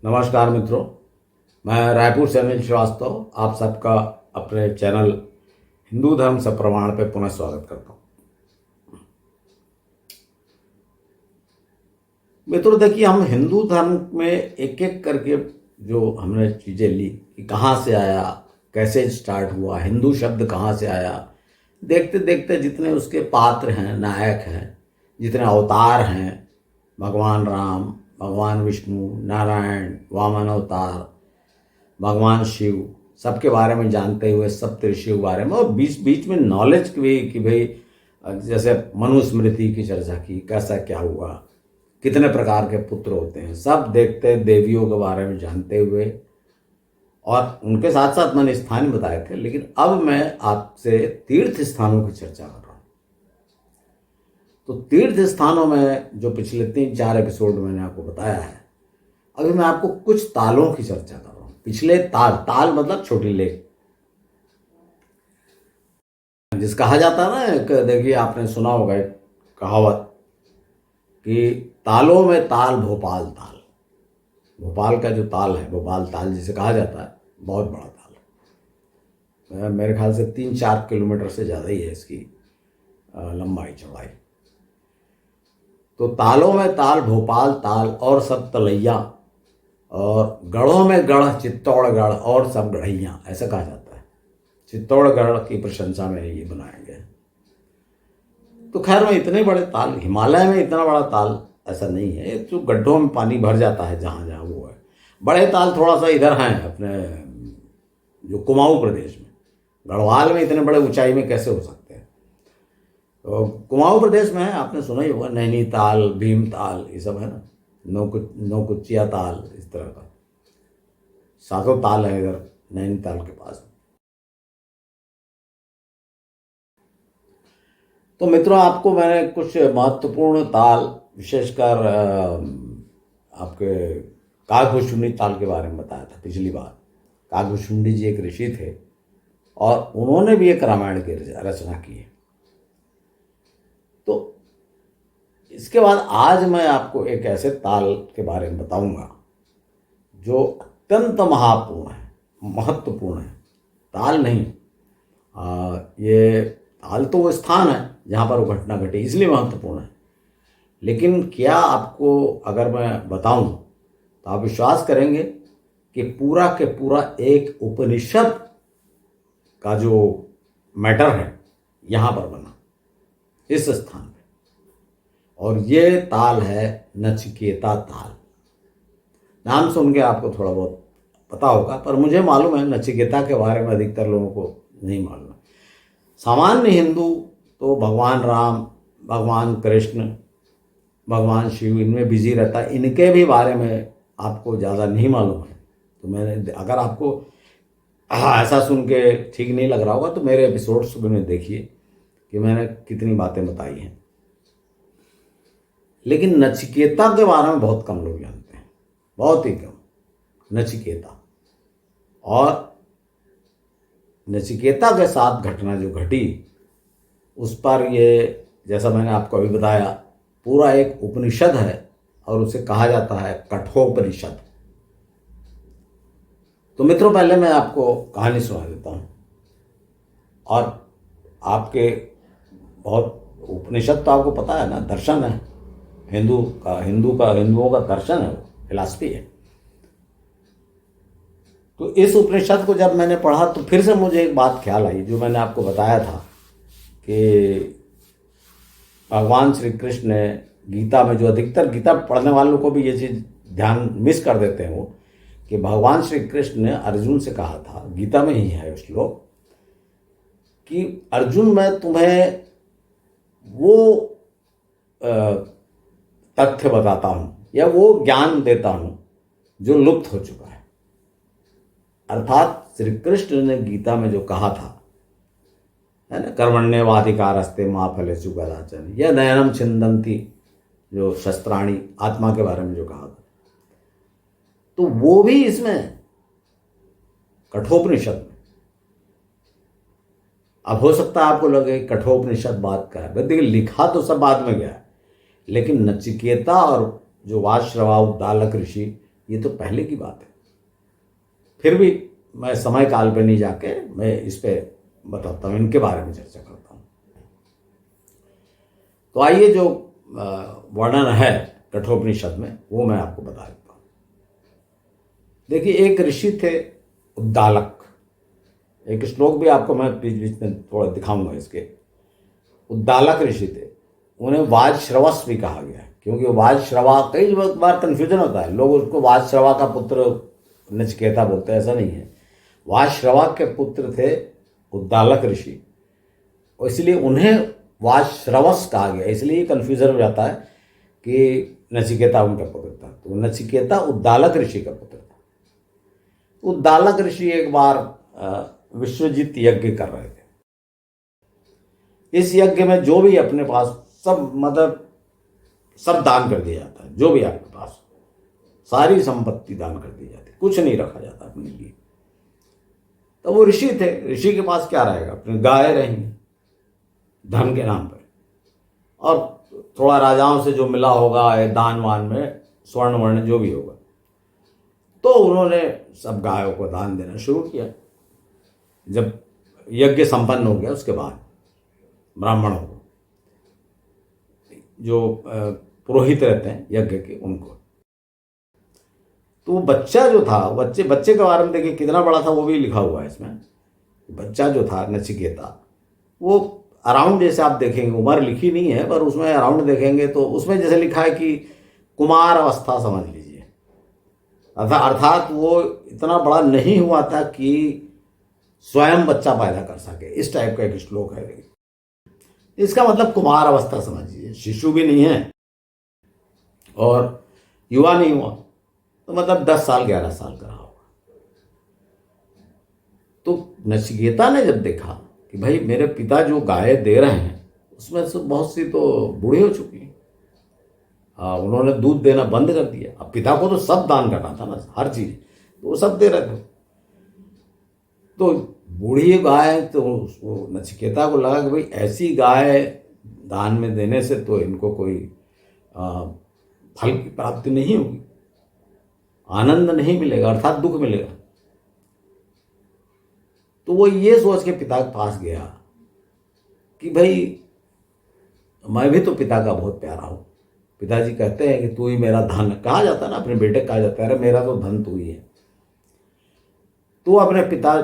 नमस्कार मित्रों, मैं रायपुर से अनिल श्रीवास्तव आप सबका अपने चैनल हिंदू धर्म सप्रमाण पे पुनः स्वागत करता हूँ। मित्रों देखिए, हम हिंदू धर्म में एक एक करके जो हमने चीज़ें ली कि कहाँ से आया, कैसे स्टार्ट हुआ, हिंदू शब्द कहाँ से आया, देखते देखते जितने उसके पात्र हैं, नायक हैं, जितने अवतार हैं, भगवान राम, भगवान विष्णु, नारायण, वामन अवतार, भगवान शिव, सबके बारे में जानते हुए सप्तऋषियों के बारे में, और बीच बीच में नॉलेज भी कि भाई जैसे मनुस्मृति की चर्चा की, कैसा क्या हुआ, कितने प्रकार के पुत्र होते हैं, सब देखते, देवियों के बारे में जानते हुए, और उनके साथ साथ मैंने स्थान बताए थे। लेकिन अब मैं आपसे तीर्थ स्थानों की चर्चा कर रहा हूँ। तो तीर्थ स्थानों में जो पिछले 3-4 एपिसोड मैंने आपको बताया है, अभी मैं आपको कुछ तालों की चर्चा कर रहा हूँ। पिछले ताल मतलब छोटी लेक, जिस कहा जाता है ना, एक देखिए आपने सुना होगा एक कहावत कि तालों में ताल भोपाल ताल। भोपाल का जो ताल है, भोपाल ताल जिसे कहा जाता है, बहुत बड़ा ताल है। मेरे ख्याल से 3-4 किलोमीटर से ज़्यादा ही है इसकी लंबाई चौड़ाई। तो तालों में ताल भोपाल ताल और सब तलैया, और गढ़ों में गढ़ चित्तौड़गढ़ और सब गढ़ैया, ऐसा कहा जाता है। चित्तौड़गढ़ की प्रशंसा में ये बनाए गए। तो खैर, में इतने बड़े ताल, हिमालय में इतना बड़ा ताल ऐसा नहीं है, जो गड्ढों में पानी भर जाता है जहाँ जहाँ वो है। बड़े ताल थोड़ा सा इधर हैं अपने जो कुमाऊं प्रदेश में। गढ़वाल में इतने बड़े ऊंचाई में कैसे हो सकते हैं? तो कुमाऊं प्रदेश में है, आपने सुना ही होगा, नैनीताल, भीमताल, ये सब है ना, नौकुचिया ताल, इस तरह का 7 ताल है इधर नैनीताल के पास। तो मित्रों, आपको मैंने कुछ महत्वपूर्ण ताल, विशेषकर आपके काकभुशुंडी ताल के बारे में बताया था पिछली बार। काकभुशुंडी जी एक ऋषि थे और उन्होंने भी एक रामायण की रचना की है। तो इसके बाद आज मैं आपको एक ऐसे ताल के बारे में बताऊंगा जो अत्यंत महत्वपूर्ण है। ताल नहीं, ये ताल तो वो स्थान है जहाँ पर वो घटना घटी, इसलिए महत्वपूर्ण है। लेकिन क्या आपको अगर मैं बताऊं तो आप विश्वास करेंगे कि पूरा के पूरा एक उपनिषद का जो मैटर है यहाँ पर बना, इस स्थान पे। और ये ताल है नचिकेता ताल। नाम सुन के आपको थोड़ा बहुत पता होगा, पर मुझे मालूम है नचिकेता के बारे में अधिकतर लोगों को नहीं मालूम है। सामान्य हिंदू तो भगवान राम, भगवान कृष्ण, भगवान शिव, इनमें बिजी रहता है। इनके भी बारे में आपको ज़्यादा नहीं मालूम है। तो मैंने, अगर आपको ऐसा सुन के ठीक नहीं लग रहा होगा तो मेरे एपिसोड्स में देखिए कि मैंने कितनी बातें बताई हैं। लेकिन नचिकेता के बारे में बहुत कम लोग जानते हैं, बहुत ही कम। नचिकेता, और नचिकेता के साथ घटना जो घटी, उस पर ये, जैसा मैंने आपको अभी बताया, पूरा एक उपनिषद है और उसे कहा जाता है कठोपनिषद। तो मित्रों, पहले मैं आपको कहानी सुना देता हूँ। और आपके बहुत, उपनिषद तो आपको पता है ना, दर्शन है हिंदुओं का दर्शन है, वो फिलॉसफी है। तो इस उपनिषद को जब मैंने पढ़ा तो फिर से मुझे एक बात ख्याल आई, जो मैंने आपको बताया था कि भगवान श्री कृष्ण ने गीता में, जो अधिकतर गीता पढ़ने वालों को भी ये चीज़ ध्यान मिस कर देते हैं, वो कि भगवान श्री कृष्ण ने अर्जुन से कहा था, गीता में ही है श्लोक, कि अर्जुन, मैं तुम्हें वो तथ्य बताता हूँ या वो ज्ञान देता हूँ जो लुप्त हो चुका है। अर्थात श्री कृष्ण ने गीता में जो कहा था, है ना, कर्मण्येवाधिकारस्ते मा फलेषु कदाचन, या नयनम छिन्दन्ति, जो शस्त्राणी, आत्मा के बारे में जो कहा था, तो वो भी इसमें कठोपनिषद में। अब हो सकता है आपको लगे कठोपनिषद बात का है, देखिए लिखा तो सब बाद में गया है, लेकिन नचिकेता और जो वाजश्रवा उद्दालक ऋषि ये तो पहले की बात है। फिर भी मैं समय काल पे नहीं जाके मैं इस पे बताता हूँ, इनके बारे में चर्चा करता हूँ। तो आइए, जो वर्णन है कठोपनिषद में वो मैं आपको बता देता हूँ। देखिए, एक ऋषि थे उद्दालक। एक श्लोक भी आपको मैं बीच बीच में थोड़ा दिखाऊंगा इसके। उद्दालक ऋषि थे, उन्हें वाजश्रवस भी कहा गया है, क्योंकि वाजश्रवा, कई बार कन्फ्यूजन होता है, लोग उसको वाजश्रवा का पुत्र नचिकेता बोलते हैं, ऐसा नहीं है। वाजश्रवा के पुत्र थे उद्दालक ऋषि, और इसलिए उन्हें वाजश्रवस कहा गया। इसलिए कन्फ्यूजन हो जाता है कि नचिकेता उनका पुत्र था। तो नचिकेता उद्दालक ऋषि का पुत्र था। उद्दालक ऋषि एक बार विश्वजित यज्ञ कर रहे थे। इस यज्ञ में जो भी अपने पास सब, मतलब सब दान कर दिया जाता है। जो भी आपके पास, सारी संपत्ति दान कर दी जाती है, कुछ नहीं रखा जाता अपने लिए। तो वो ऋषि थे, ऋषि के पास क्या रहेगा, अपनी गाय रहेंगी धन के नाम पर, और थोड़ा राजाओं से जो मिला होगा दान वान में, स्वर्ण वर्ण जो भी होगा। तो उन्होंने सब गायों को दान देना शुरू किया। जब यज्ञ संपन्न हो गया उसके बाद ब्राह्मणों को, जो पुरोहित रहते हैं यज्ञ के, उनको। तो वो बच्चा जो था, बच्चे के बारे में देखिए कितना बड़ा था, वो भी लिखा हुआ है इसमें। बच्चा जो था नचिकेता, वो अराउंड, जैसे आप देखेंगे, उम्र लिखी नहीं है पर उसमें अराउंड देखेंगे तो उसमें जैसे लिखा है कि कुमार अवस्था समझ लीजिए। अर्थात वो इतना बड़ा नहीं हुआ था कि स्वयं बच्चा पैदा कर सके, इस टाइप का एक श्लोक है। इसका मतलब कुमार अवस्था समझिए, शिशु भी नहीं है और युवा नहीं हुआ, तो मतलब 10 साल 11 साल का रहा होगा। तो नचिकेता ने जब देखा कि भाई मेरे पिता जो गाय दे रहे हैं उसमें से बहुत सी तो बूढ़ी हो चुकी हैं, उन्होंने दूध देना बंद कर दिया। अब पिता को तो सब दान करना था ना, हर चीज, तो वो सब दे रहे थे। तो बूढ़ी गाय, तो वो नचिकेता को लगा कि भाई ऐसी गाय दान में देने से तो इनको कोई फल की प्राप्ति नहीं होगी, आनंद नहीं मिलेगा, अर्थात दुख मिलेगा। तो वो ये सोच के पिता के पास गया कि भाई मैं भी तो पिता का बहुत प्यारा हूं। पिताजी कहते हैं कि तू ही मेरा धन, कहा जाता है ना, अपने बेटे कहा जाता है, अरे मेरा तो धन तू ही है। तो अपने पिता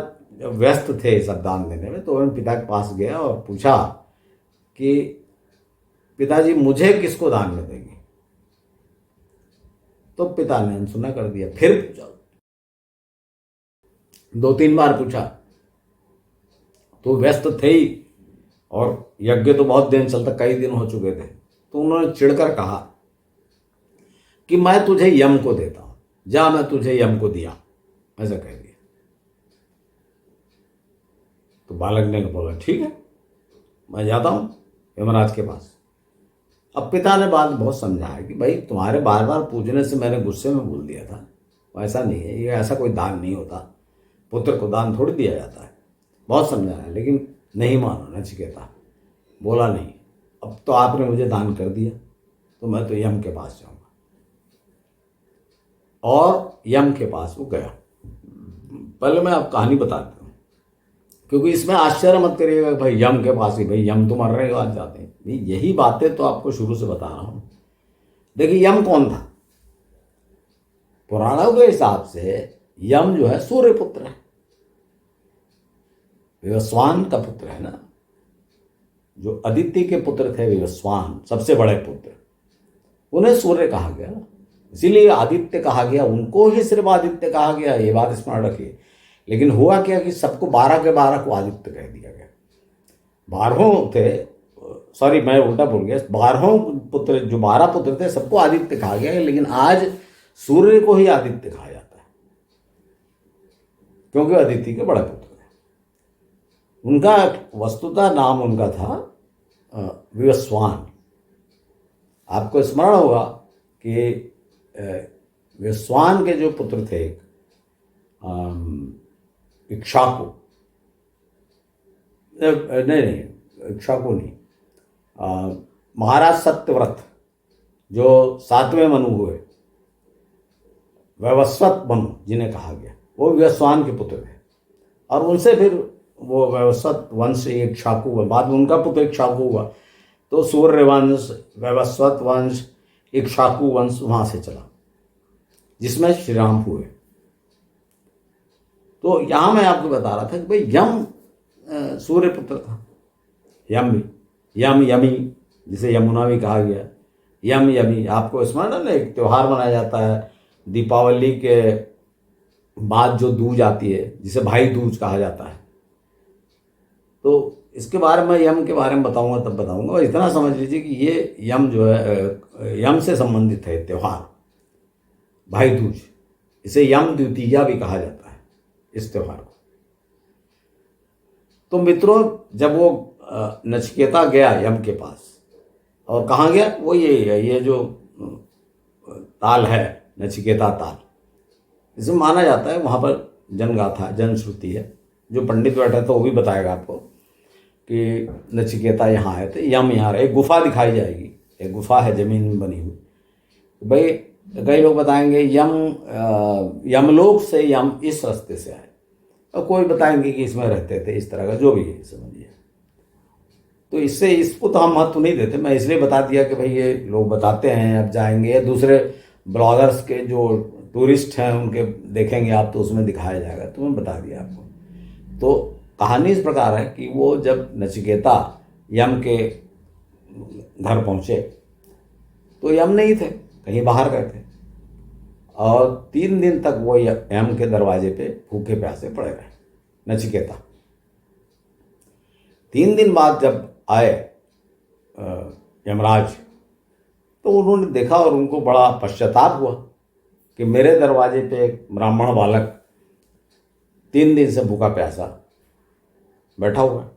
व्यस्त थे सब दान देने में, तो उन्होंने पिता के पास गया और पूछा कि पिताजी मुझे किसको दान में देंगे। तो पिता ने अनसुना कर दिया। फिर पूछा, 2-3 बार पूछा, तो व्यस्त थे ही, और यज्ञ तो बहुत दिन चलता, कई दिन हो चुके थे। तो उन्होंने चिढ़कर कहा कि मैं तुझे यम को देता हूं, जा मैं तुझे यम को दिया, ऐसा कह दिया। तो बालक ने बोला ठीक है, मैं जाता हूं यमराज के पास। अब पिता ने बात बहुत समझाया कि भाई तुम्हारे बार बार पूछने से मैंने गुस्से में बोल दिया था, ऐसा नहीं है, ये ऐसा कोई दान नहीं होता, पुत्र को दान थोड़ी दिया जाता है। बहुत समझाया लेकिन नहीं माना नचिकेता, बोला नहीं। अब तो आपने मुझे दान कर दिया तो मैं तो यम के पास जाऊंगा। और यम के पास वो गया। पहले मैं आप कहानी बताता हूँ, क्योंकि इसमें आश्चर्य मत करिएगा भाई यम के पास ही, भाई यम तो मर रहे हो आज जाते हैं, यही बातें तो आपको शुरू से बता रहा हूं। देखिए यम कौन था? पुराणों के हिसाब से यम जो है सूर्य पुत्र है, विवस्वान का पुत्र है ना। जो अदिति के पुत्र थे विवस्वान, सबसे बड़े पुत्र, उन्हें सूर्य कहा गया, इसीलिए आदित्य कहा गया, उनको ही सिर्फ आदित्य कहा गया, ये बात स्मरण रखिए। लेकिन हुआ क्या कि सबको 12 के 12 को आदित्य कह दिया गया। 12 थे, सॉरी मैं उल्टा बोल गया, 12 पुत्र, जो 12 पुत्र थे सबको आदित्य कहा गया, लेकिन आज सूर्य को ही आदित्य कहा जाता है, क्योंकि अदिति के बड़े पुत्र थे। उनका वस्तुतः नाम उनका था विवस्वान। आपको स्मरण होगा कि विवस्वान के जो पुत्र थे इक्ष्वाकु, नहीं इक्ष्वाकु नहीं, महाराज सत्यव्रत जो 7वें मनु हुए, वैवस्वत मनु जिन्हें कहा गया, वो वैवस्वान के पुत्र थे। और उनसे फिर वो वैवस्वत वंश इक्ष्वाकु हुआ, बाद में उनका पुत्र इक्ष्वाकु हुआ। तो सूर्य वंश, वैवस्वत वंश, इक्ष्वाकु वंश वहाँ से चला, जिसमें श्री राम हुए। तो यहाँ मैं आपको बता रहा था कि भाई यम सूर्य पुत्र था। यम भी, यम यमी, जिसे यमुना भी कहा गया, यम यमी। आपको स्मरण है ना, एक त्यौहार मनाया जाता है दीपावली के बाद जो दूज आती है, जिसे भाई दूज कहा जाता है। तो इसके बारे में, यम के बारे में बताऊंगा तब बताऊंगा। और इतना समझ लीजिए कि ये यम जो है, यम से संबंधित है त्यौहार भाई दूज। इसे यम द्वितीया भी कहा जाता है इस त्यौहार को। तो मित्रों, जब वो नचिकेता गया यम के पास, और कहाँ गया, वो ये जो ताल है नचिकेता ताल, इसमें माना जाता है वहाँ पर जनगाथा, जनश्रुति है। जो पंडित बैठा था वो भी बताएगा आपको कि नचिकेता यहाँ आए थे, यम यहाँ रहे। एक गुफा दिखाई जाएगी, एक गुफा है जमीन में बनी हुई। भाई कई लोग बताएंगे यमलोक से यम इस रास्ते से आए, और कोई बताएंगे कि इसमें रहते थे, इस तरह का जो भी है समझिए। तो इससे इसको तो हम महत्व नहीं देते। मैं इसलिए बता दिया कि भाई ये लोग बताते हैं, अब जाएंगे दूसरे ब्लॉगर्स के जो टूरिस्ट हैं उनके देखेंगे आप, तो उसमें दिखाया जाएगा। तो मैं बता दिया आपको। तो कहानी इस प्रकार है कि वो जब नचिकेता यम के घर पहुँचे तो यम नहीं थे, कहीं बाहर गए थे। और 3 दिन तक वो यम के दरवाजे पे भूखे प्यासे पड़े रहे नचिकेता। 3 दिन बाद जब आए यमराज, तो उन्होंने देखा और उनको बड़ा पश्चाताप हुआ कि मेरे दरवाजे पे एक ब्राह्मण बालक 3 दिन से भूखा प्यासा बैठा हुआ है।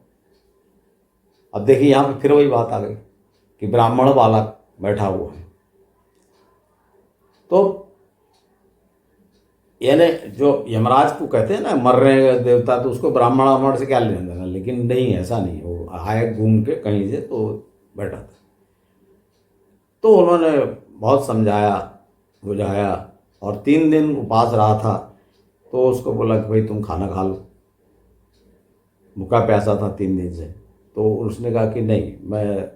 अब देखिए यहाँ पे फिर वही बात आ गई कि ब्राह्मण बालक बैठा हुआ है। तो यानी जो यमराज को कहते हैं ना मरने का देवता, तो उसको ब्राह्मण अमर से क्या लेना देना। लेकिन नहीं, ऐसा नहीं, वो आए घूम के कहीं से तो बैठा था। तो उन्होंने बहुत समझाया बुझाया, और 3 दिन उपास रहा था। तो उसको बोला कि भाई तुम खाना खा लो, भूखा प्यासा था 3 दिन से। तो उसने कहा कि नहीं, मैं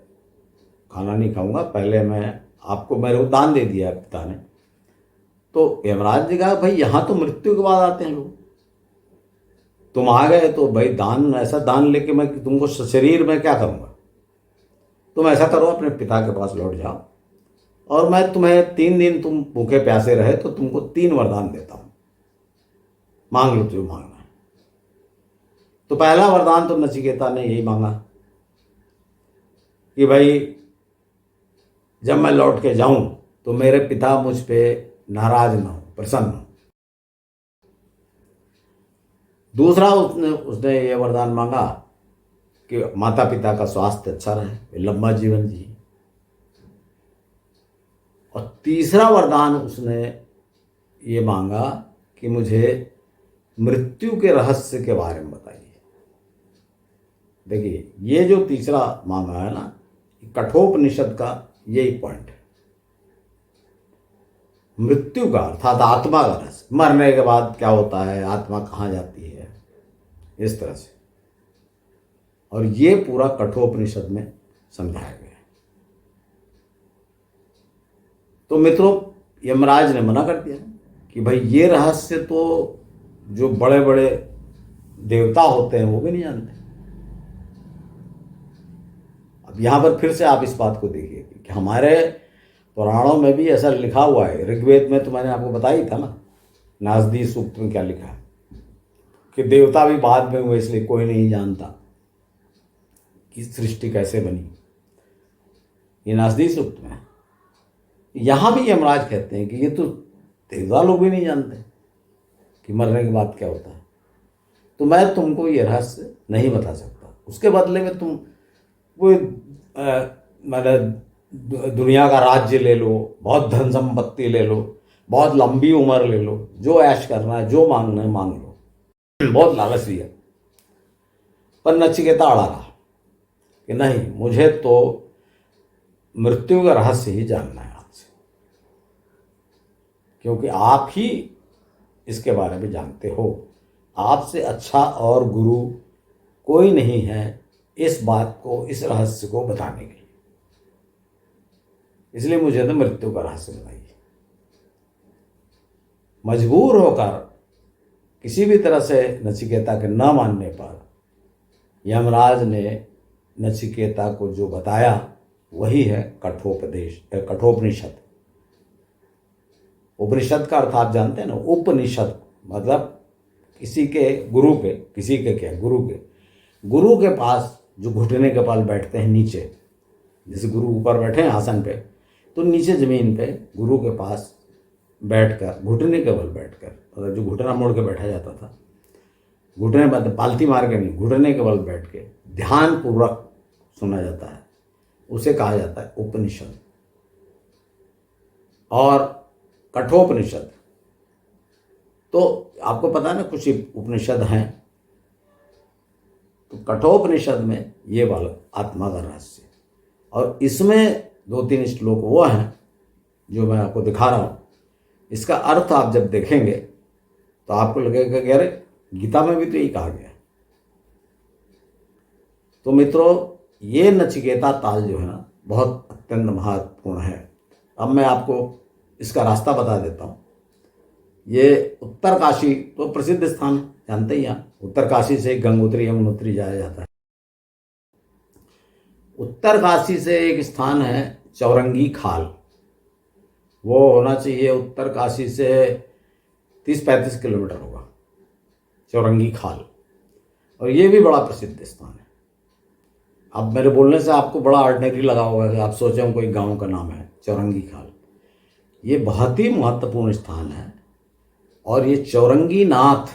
खाना नहीं खाऊंगा, पहले मैं आपको, मेरे को दान दे दिया पिता ने। तो यमराज ने कहा भाई यहाँ तो मृत्यु के बाद आते हैं लोग, तुम आ गए तो भाई दान, ऐसा दान लेके मैं तुमको शरीर में क्या करूँगा। तुम ऐसा करो, अपने पिता के पास लौट जाओ, और मैं तुम्हें 3 दिन तुम भूखे प्यासे रहे तो तुमको 3 वरदान देता हूँ, मांग लो जो मांगना है। तो पहला वरदान तो नचिकेता ने यही मांगा कि भाई जब मैं लौट के जाऊं तो मेरे पिता मुझ पे नाराज ना हो, प्रसन्न हो। दूसरा उसने ये वरदान मांगा कि माता पिता का स्वास्थ्य अच्छा रहे, लंबा जीवन जी। और तीसरा वरदान उसने ये मांगा कि मुझे मृत्यु के रहस्य के बारे में बताइए। देखिए ये जो तीसरा मांगा है ना, कठोपनिषद का यही पॉइंट है। मृत्यु का अर्थात आत्मा का रहस्य, मरने के बाद क्या होता है, आत्मा कहाँ जाती है, इस तरह से। और ये पूरा कठोपनिषद में समझाया गया है। तो मित्रों, यमराज ने मना कर दिया कि भाई ये रहस्य तो जो बड़े बड़े देवता होते हैं वो भी नहीं जानते। अब यहाँ पर फिर से आप इस बात को देखिए कि हमारे पुराणों में भी ऐसा लिखा हुआ है। ऋग्वेद में तो मैंने आपको बताई था ना, नासदी सूक्त में क्या लिखा है कि देवता भी बाद में हुए, इसलिए कोई नहीं जानता कि सृष्टि कैसे बनी। ये नासदी सूक्त में। यहाँ भी यमराज कहते हैं कि ये तो देवता लोग भी नहीं जानते कि मरने के बाद क्या होता है, तो मैं तुमको ये रहस्य नहीं बता सकता। उसके बदले में तुम कोई मतलब दुनिया का राज्य ले लो, बहुत धन संपत्ति ले लो, बहुत लंबी उम्र ले लो, जो ऐश करना है, जो मांगना है मांग लो। बहुत लालची है। पर नचिकेता अड़ा रहा कि नहीं, मुझे तो मृत्यु का रहस्य ही जानना है आपसे। क्योंकि आप ही इसके बारे में जानते हो। आपसे अच्छा और गुरु कोई नहीं है इस बात को, इस रहस्य को बताने के लिए। इसलिए मुझे तो मृत्यु का रहस्य बताइए। मजबूर होकर किसी भी तरह से नचिकेता के न मानने पर यमराज ने नचिकेता को जो बताया वही है कठोपनिषद। उपनिषद का अर्थ आप जानते हैं ना, उपनिषद मतलब किसी के गुरु के, किसी के क्या, गुरु के पास जो घुटने के पास बैठते हैं नीचे, जैसे गुरु ऊपर बैठे हैं आसन पे, तो नीचे जमीन पे गुरु के पास बैठकर, घुटने के बल बैठकर, मतलब जो घुटना मोड़ के बैठा जाता था, घुटने मतलब पालती मार के नहीं, घुटने के बल बैठ के ध्यान पूर्वक सुना जाता है, उसे कहा जाता है उपनिषद। और कठोपनिषद तो आपको पता है ना, कुछ उपनिषद हैं, तो कठोपनिषद में ये वाला आत्मा का रहस्य, और इसमें 2-3 श्लोक वो हैं जो मैं आपको दिखा रहा हूँ। इसका अर्थ आप जब देखेंगे तो आपको लगेगा कि अरे गीता में भी तो यही कहा गया है। तो मित्रों, ये नचिकेता ताल जो है ना, बहुत अत्यंत महत्वपूर्ण है। अब मैं आपको इसका रास्ता बता देता हूँ। ये उत्तरकाशी तो प्रसिद्ध स्थान जानते ही हैं, उत्तरकाशी से गंगोत्री यमुनोत्री जाया जाता है। उत्तरकाशी से एक स्थान है चौरंगी खाल, वो होना चाहिए उत्तरकाशी से 30-35 किलोमीटर होगा, चौरंगी खाल। और ये भी बड़ा प्रसिद्ध स्थान है। अब मेरे बोलने से आपको बड़ा ऑर्डिनरी लगा होगा कि आप सोचें कोई गांव का नाम है चौरंगी खाल। ये बहुत ही महत्वपूर्ण स्थान है। और ये चौरंगी नाथ,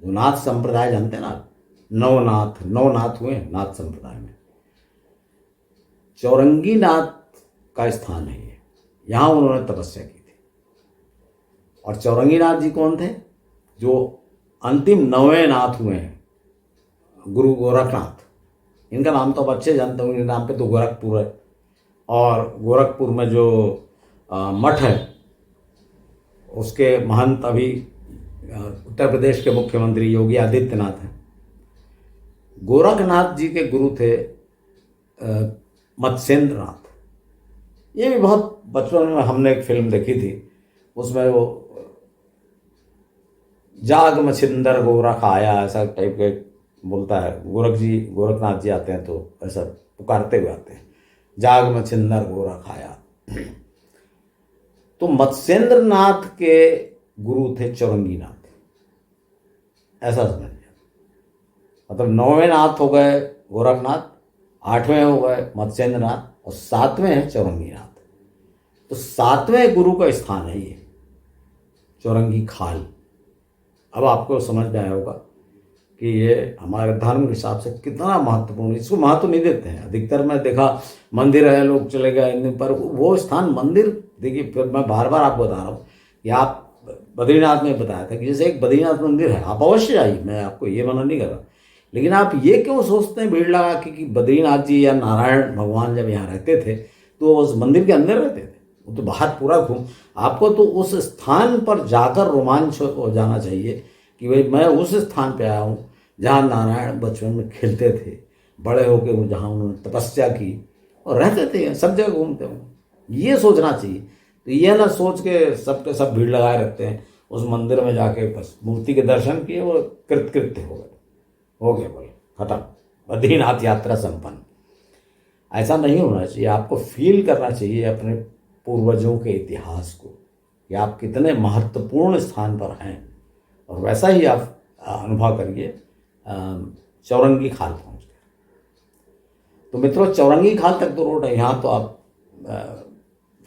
जो नाथ संप्रदाय जानते हैं ना, नवनाथ हुए नाथ संप्रदाय में, चौरंगी नाथ का स्थान है ये। यहाँ उन्होंने तपस्या की थी। और चौरंगी नाथ जी कौन थे? जो अंतिम 9वें नाथ हुए हैं, गुरु गोरखनाथ। इनका नाम तो अब अच्छे जानते होंगे, इनके नाम पे तो गोरखपुर है। और गोरखपुर में जो मठ है, उसके महंत अभी उत्तर प्रदेश के मुख्यमंत्री योगी आदित्यनाथ हैं। गोरखनाथ जी के गुरु थे मत्स्येंद्र नाथ। ये भी बहुत बचपन में हमने एक फिल्म देखी थी, उसमें वो जाग मछिंदर गोरख आया, ऐसा टाइप के बोलता है। गोरखनाथ जी आते हैं तो ऐसा पुकारते हुए आते हैं, जाग मछिंदर गोरख आया। तो मत्स्येंद्र नाथ के गुरु थे चौरंगी नाथ, ऐसा समझिए। मतलब 9वें नाथ हो गए गोरखनाथ, 8वें हो गए मत्स्येंद्र नाथ, और 7वें है चौरंगी नाथ। तो 7वें गुरु का स्थान है ये चौरंगी खाल। अब आपको समझ में आया होगा कि ये हमारे धर्म के हिसाब से कितना महत्वपूर्ण। इसको महत्व नहीं देते हैं अधिकतर। मैं देखा मंदिर है, लोग चले गए इन पर, वो स्थान मंदिर देखिए। फिर मैं बार बार आपको बता रहा हूँ कि आप बद्रीनाथ में बताया था कि जैसे एक बद्रीनाथ मंदिर है, आप अवश्य आइए, मैं आपको ये मना नहीं कर रहा। लेकिन आप ये क्यों सोचते हैं भीड़ लगा कि बद्रीनाथ जी या नारायण भगवान जब यहाँ रहते थे तो उस मंदिर के अंदर रहते थे? वो तो बाहर पूरा घूम, आपको तो उस स्थान पर जाकर रोमांच हो जाना चाहिए कि भाई मैं उस स्थान पे आया हूँ जहाँ नारायण बचपन में खेलते थे, बड़े होकर जहाँ उन्होंने तपस्या की और रहते थे, सब जगह घूमते हों। ये सोचना चाहिए। तो ये ना सोच के सब के सब भीड़ लगाए रखते हैं उस मंदिर में जाके, बस मूर्ति के दर्शन किए वो कृत्य हो गए बोले खत्म, बद्रीनाथ यात्रा संपन्न। ऐसा नहीं होना चाहिए। आपको फील करना चाहिए अपने पूर्वजों के इतिहास को कि आप कितने महत्वपूर्ण स्थान पर हैं, और वैसा ही आप अनुभव करिए चौरंगी खाल पहुँच गए। तो मित्रों, चौरंगी खाल तक तो रोड है, यहाँ तो आप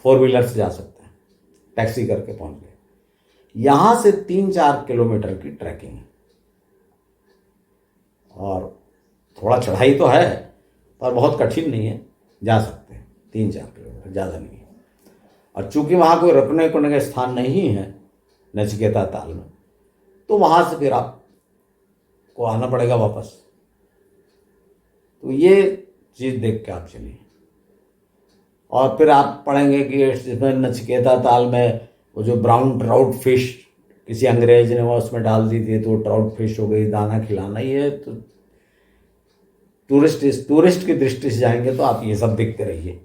4 व्हीलर से जा सकते हैं, टैक्सी करके पहुँच गए। यहाँ से 3-4 किलोमीटर की ट्रैकिंग है, और थोड़ा चढ़ाई तो है पर बहुत कठिन नहीं है, जा सकते हैं 3-4 किलोमीटर, ज़्यादा नहीं है। और चूंकि वहाँ कोई रुकने का स्थान नहीं है नचिकेता ताल में, तो वहाँ से फिर आपको आना पड़ेगा वापस। तो ये चीज़ देख के आप चलिए। और फिर आप पढ़ेंगे कि इसमें नचिकेता ताल में वो जो ब्राउन ट्राउट फिश किसी अंग्रेज ने वो उसमें डाल दी थी तो ट्राउट फिश हो गई, दाना खिलाना, ये तो टूरिस्ट की दृष्टि से जाएंगे तो आप ये सब देखते रहिए।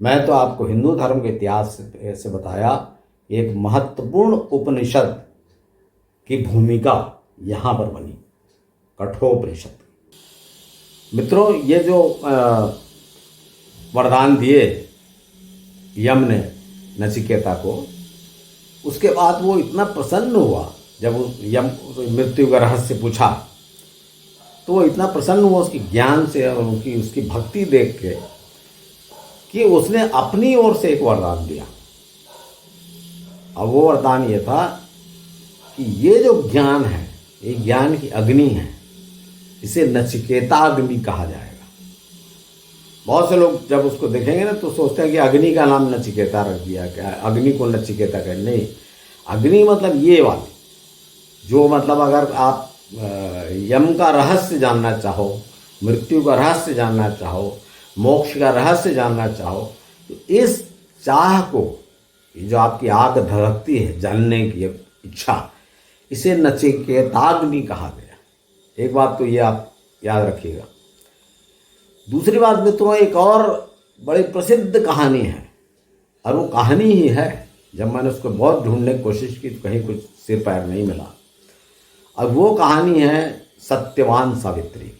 मैं तो आपको हिंदू धर्म के इतिहास से बताया, एक महत्वपूर्ण उपनिषद की भूमिका यहाँ पर बनी, कठोपनिषद। मित्रों, ये जो वरदान दिए यम ने नचिकेता को, उसके बाद वो इतना प्रसन्न हुआ जब यम मृत्यु का रहस्य पूछा, तो वो इतना प्रसन्न हुआ उसकी ज्ञान से और उसकी भक्ति देख के कि उसने अपनी ओर से एक वरदान दिया। अब वो वरदान ये था कि ये जो ज्ञान है, ये ज्ञान की अग्नि है, इसे नचिकेता अग्नि कहा जाएगा। बहुत से लोग जब उसको देखेंगे ना तो सोचते हैं कि अग्नि का नाम नचिकेता रख दिया, क्या अग्नि को नचिकेता कहें? नहीं, अग्नि मतलब ये वाली, जो मतलब अगर आप यम का रहस्य जानना चाहो, मृत्यु का रहस्य जानना चाहो, मोक्ष का रहस्य जानना चाहो, तो इस चाह को, जो आपकी आग धड़कती है जानने की इच्छा, इसे नचिकेताग्नि कहा गया। एक बात तो ये आप याद रखिएगा। दूसरी बात मित्रों, एक और बड़ी प्रसिद्ध कहानी है, और वो कहानी ही है, जब मैंने उसको बहुत ढूंढने की कोशिश की तो कहीं कुछ सिर पैर नहीं मिला। अब वो कहानी है सत्यवान सावित्री,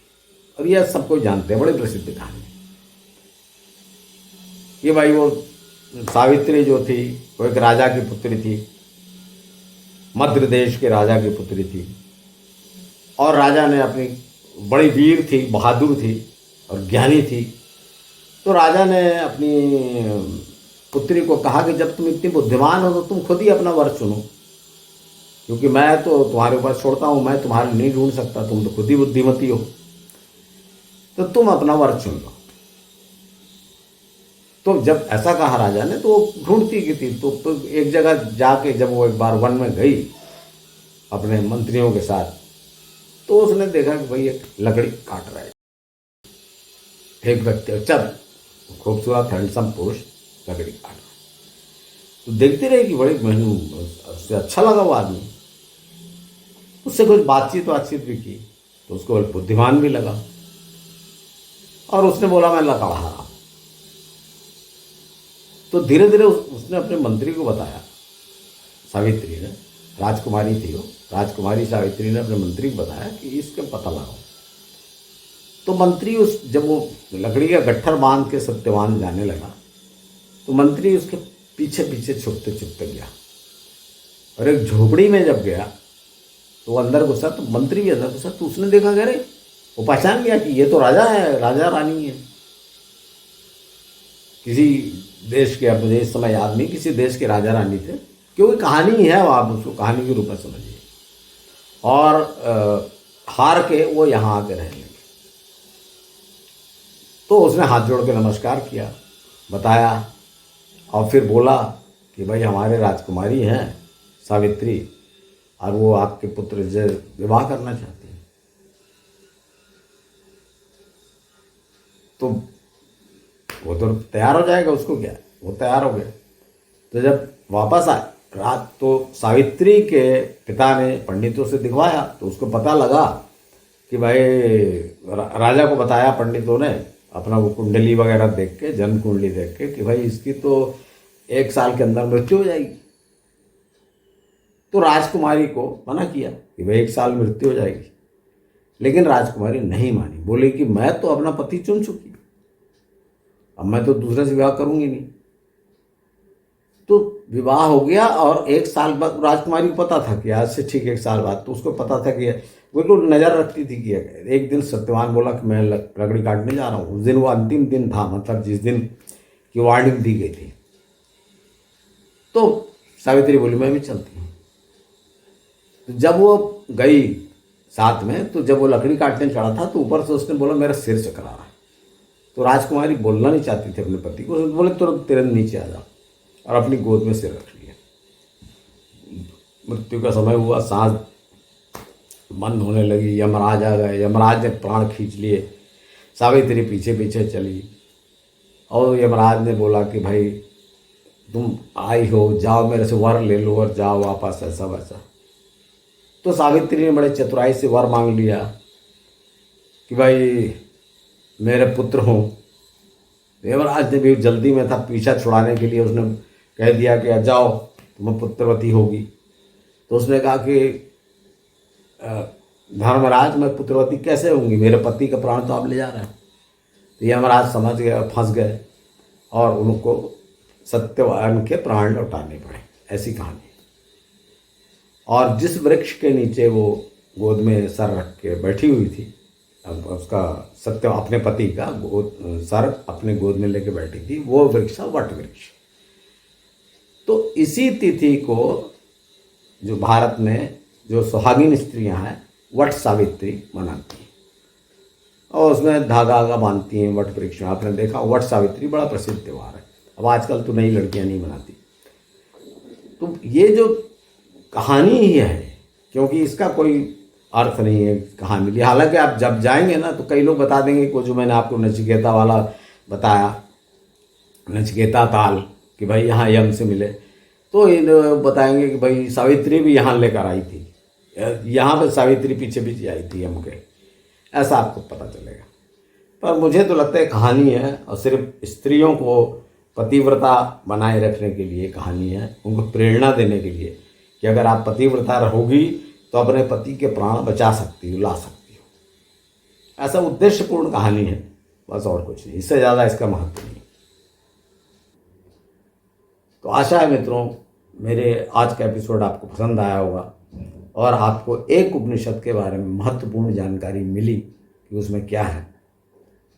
और यह सबको जानते हैं, बड़ी प्रसिद्ध कहानी। ये भाई वो सावित्री जो थी वो एक राजा की पुत्री थी, मध्य देश के राजा की पुत्री थी, और राजा ने अपनी, बड़ी वीर थी, बहादुर थी और ज्ञानी थी, तो राजा ने अपनी पुत्री को कहा कि जब तुम इतनी बुद्धिमान हो तो तुम खुद ही अपना वर चुनो, क्योंकि मैं तो तुम्हारे ऊपर छोड़ता हूँ, मैं तुम्हारे नहीं ढूंढ सकता, तुम तो खुद ही बुद्धिमती हो, तो तुम अपना वर चुन लो। तो जब ऐसा कहा राजा ने तो वो ढूंढती की थी, तो एक जगह जाके जब वो एक बार वन में गई अपने मंत्रियों के साथ, तो उसने देखा कि भाई एक लकड़ी काट रहा है एक व्यक्ति, अच्छा खूबसूरत हैंडसम पुरुष लकड़ी काट रहा है। तो देखती रही कि बड़ी उससे अच्छा लगा वो आदमी, उससे कुछ बातचीत भी की, तो उसको बुद्धिमान भी लगा, और उसने बोला मैं लकड़ा रहा। तो धीरे धीरे उसने अपने मंत्री को बताया, सावित्री ने, राजकुमारी थी वो, राजकुमारी सावित्री ने अपने मंत्री को बताया कि इसके पता लगाओ। तो मंत्री जब वो लकड़ी का गट्ठर बांध के सत्यवान जाने लगा, तो मंत्री उसके पीछे पीछे छुपते छुपते गया, और एक झोपड़ी में जब गया तो वो अंदर घुसा, तो मंत्री भी अंदर घुसा, तो उसने देखा कि अरे, वो पहचान गया कि ये तो राजा है, राजा रानी है, किसी देश के, अब मुझे इस समय याद नहीं, किसी देश के राजा रानी थे, क्योंकि कहानी है वो, आप उसको कहानी के रूप में समझिए। और हार के वो यहाँ आके रहने लगे। तो उसने हाथ जोड़ के नमस्कार किया, बताया, और फिर बोला कि भाई हमारे राजकुमारी हैं सावित्री, और वो आपके पुत्र से विवाह करना चाहती हैं। तो वो तो तैयार हो जाएगा, उसको क्या, वो तैयार हो गया। तो जब वापस आए रात, तो सावित्री के पिता ने पंडितों से दिखवाया, तो उसको पता लगा कि भाई, राजा को बताया पंडितों ने अपना वो कुंडली वगैरह देख के, जन्म कुंडली देख के, कि भाई इसकी तो 1 साल के अंदर मृत्यु हो जाएगी। तो राजकुमारी को मना किया कि भाई 1 साल मृत्यु हो जाएगी, लेकिन राजकुमारी नहीं मानी, बोली कि मैं तो अपना पति चुन चुकी, अब मैं तो दूसरे से विवाह करूंगी नहीं। तो विवाह हो गया, और 1 साल बाद राजकुमारी को पता था कि आज से ठीक 1 साल बाद, तो उसको पता था कि बिल्कुल नज़र रखती थी कि एक दिन सत्यवान बोला कि मैं लकड़ी काटने जा रहा हूँ। उस दिन वो अंतिम दिन था, मतलब जिस दिन की वार्निंग दी गई थी। तो सावित्री बोली मैं भी चलती हूँ। तो जब वो गई साथ में, तो जब वो लकड़ी काटने चढ़ा था, तो ऊपर से उसने बोला मेरा सिर चकरा रहा है। तो राजकुमारी बोलना नहीं चाहती थी अपने पति को, बोले तुरंत नीचे आ जाओ, और अपनी गोद में सिर रख लिया। मृत्यु का समय हुआ, सांस बंद होने लगी, यमराज आ गए, यमराज ने प्राण खींच लिए, सावित्री पीछे पीछे चली, और यमराज ने बोला कि भाई तुम आई हो, जाओ मेरे से वर ले लो और जाओ वापस, ऐसा वैसा। तो सावित्री ने बड़े चतुराई से वर मांग लिया कि भाई मेरे पुत्र हो। देवराज ने भी जल्दी में था, पीछा छुड़ाने के लिए उसने कह दिया कि जाओ तुम्हें पुत्रवती होगी। तो उसने कहा कि धर्मराज मैं पुत्रवती कैसे होंगी, मेरे पति का प्राण तो आप ले जा रहे हैं। तो यमराज समझ गए, फंस गए और उनको सत्यवान के प्राण लौटाने पड़े। ऐसी कहानी। और जिस वृक्ष के नीचे वो गोद में सर रख के बैठी हुई थी, अब उसका सत्य अपने पति का सर अपने गोद में लेके बैठी थी, वो वृक्ष था वट वृक्ष। तो इसी तिथि को जो भारत में जो सुहागिन स्त्रियां हैं वट सावित्री मनाती हैं और उसमें धागा धागा बांधती हैं वट वृक्ष में। आपने देखा वट सावित्री बड़ा प्रसिद्ध त्यौहार है। अब आजकल तो नई लड़कियां नहीं मनाती। तो ये जो कहानी ही है, क्योंकि इसका कोई अर्थ नहीं है कहानी लिए। हालांकि आप जब जाएंगे ना तो कई लोग बता देंगे कि जो मैंने आपको नचिकेता वाला बताया, नचिकेता ताल, कि भाई यहाँ यम से मिले, तो इन बताएंगे कि भाई सावित्री भी यहाँ लेकर आई थी, यहाँ पे सावित्री पीछे पीछे आई थी यम के, ऐसा आपको पता चलेगा। पर मुझे तो लगता है कहानी है और सिर्फ स्त्रियों को पतिव्रता बनाए रखने के लिए कहानी है, उनको प्रेरणा देने के लिए कि अगर आप पतिव्रता रहोगी तो अपने पति के प्राण बचा सकती हो, ला सकती हो। ऐसा उद्देश्यपूर्ण कहानी है, बस और कुछ नहीं, इससे ज़्यादा इसका महत्व नहीं। तो आशा है मित्रों मेरे आज का एपिसोड आपको पसंद आया होगा और आपको एक उपनिषद के बारे में महत्वपूर्ण जानकारी मिली कि उसमें क्या है।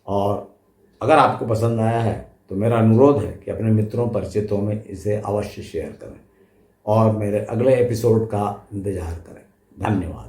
और अगर आपको पसंद आया है तो मेरा अनुरोध है कि अपने मित्रों परिचितों में इसे अवश्य शेयर करें और मेरे अगले एपिसोड का इंतज़ार करें। धन्यवाद।